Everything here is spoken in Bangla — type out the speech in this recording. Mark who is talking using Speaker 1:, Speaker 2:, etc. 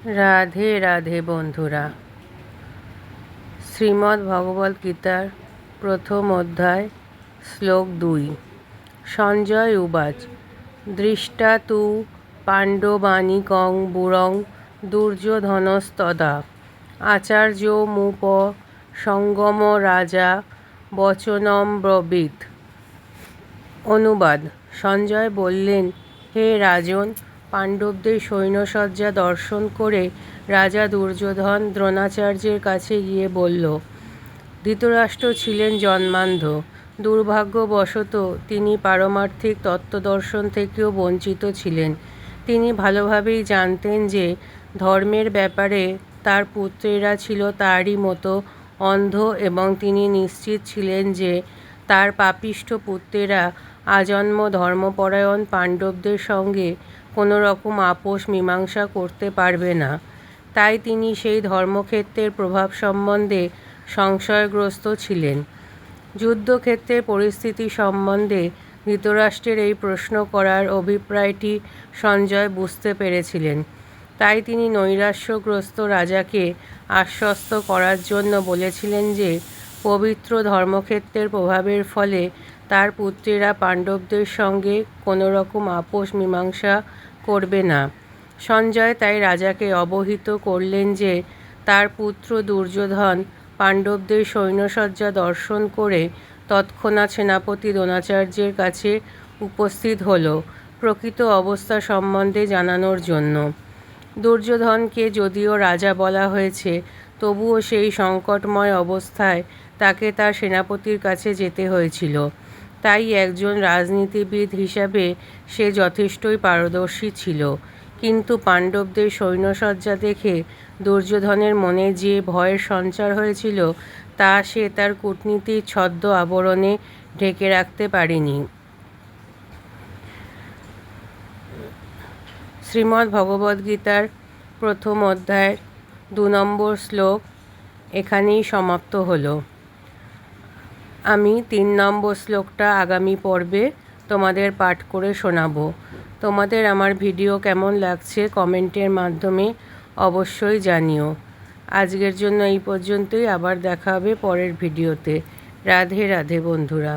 Speaker 1: রাধে রাধে বন্ধুরা। শ্রীমদ্ ভগবদ্ গীতার প্রথম অধ্যায় শ্লোক 2। সঞ্জয় উবাচ দৃষ্টা তু পাণ্ডবানীকং বুরং দুর্যোধনস্তদা আচার্য মুপ সঙ্গম রাজা বচনম ব্রবীত। অনুবাদ। সঞ্জয় বললেন, হে রাজন, পাণ্ডবদের সৈন্যসজ্জা দর্শন করে রাজা দুর্যোধন দ্রোণাচার্যের কাছে গিয়ে বলল, ধৃতরাষ্ট্র ছিলেন জন্মান্ধ। দুর্ভাগ্যবশত তিনি পারমার্থিক তত্ত্বদর্শন থেকেও বঞ্চিত ছিলেন। তিনি ভালোভাবেই জানতেন যে ধর্মের ব্যাপারে তার পুত্রেরা ছিল তারই মতো অন্ধ, এবং তিনি নিশ্চিত ছিলেন যে তার পাপিষ্ঠ পুত্রেরা আজন্ম ধর্মপরায়ণ পাণ্ডবদের সঙ্গে কোনো রকম আপোষ মীমাংসা করতে পারবে না। তাই তিনি সেই ধর্মক্ষেত্রের প্রভাব সম্বন্ধে সংশয়গ্রস্ত ছিলেন। যুদ্ধক্ষেত্রের পরিস্থিতি সম্বন্ধে ধৃতরাষ্ট্রের এই প্রশ্ন করার অভিপ্রায়টি সঞ্জয় বুঝতে পেরেছিলেন। তাই তিনি নৈরাশ্যগ্রস্ত রাজাকে আশ্বস্ত করার জন্য বলেছিলেন যে পবিত্র ধর্মক্ষেত্রের প্রভাবের ফলে তার পুত্রেরা পাণ্ডবদের সঙ্গে কোনো রকম আপোষ মীমাংসা করবে না। সঞ্জয় তাই রাজাকে অবহিত করলেন যে তার পুত্র দুর্যোধন পাণ্ডবদের সৈন্যসজ্জা দর্শন করে তৎক্ষণাৎ সেনাপতি দ্রোণাচার্যের কাছে উপস্থিত হল প্রকৃত অবস্থা সম্বন্ধে জানানোর জন্য। দুর্যোধনকে যদিও রাজা বলা হয়েছে, তবুও সেই সংকটময় অবস্থায় তাকে তার সেনাপতির কাছে যেতে হয়েছিল। তাই একজন রাজনীতিবিদ হিসাবে সে যথেষ্টই পারদর্শী ছিল। কিন্তু পাণ্ডবদের সৈন্যসজ্জা দেখে দুর্যোধনের মনে যে ভয়ের সঞ্চার হয়েছিল তা সে তার কূটনীতির ছদ্ম আবরণে ঢেকে রাখতে পারেনি। শ্রীমদ্ ভগবদ্গীতার প্রথম অধ্যায়ের 2 নম্বর শ্লোক এখানেই সমাপ্ত হলো। আমি 3 নম্বর শ্লোকটা আগামী পর্বে তোমাদের পাঠ করে শোনাবো। তোমাদের আমার ভিডিও কেমন লাগছে কমেন্টের মাধ্যমে অবশ্যই জানিও। আজকের জন্য এই পর্যন্তই। আবার দেখা হবে পরের ভিডিওতে। রাধে রাধে বন্ধুরা।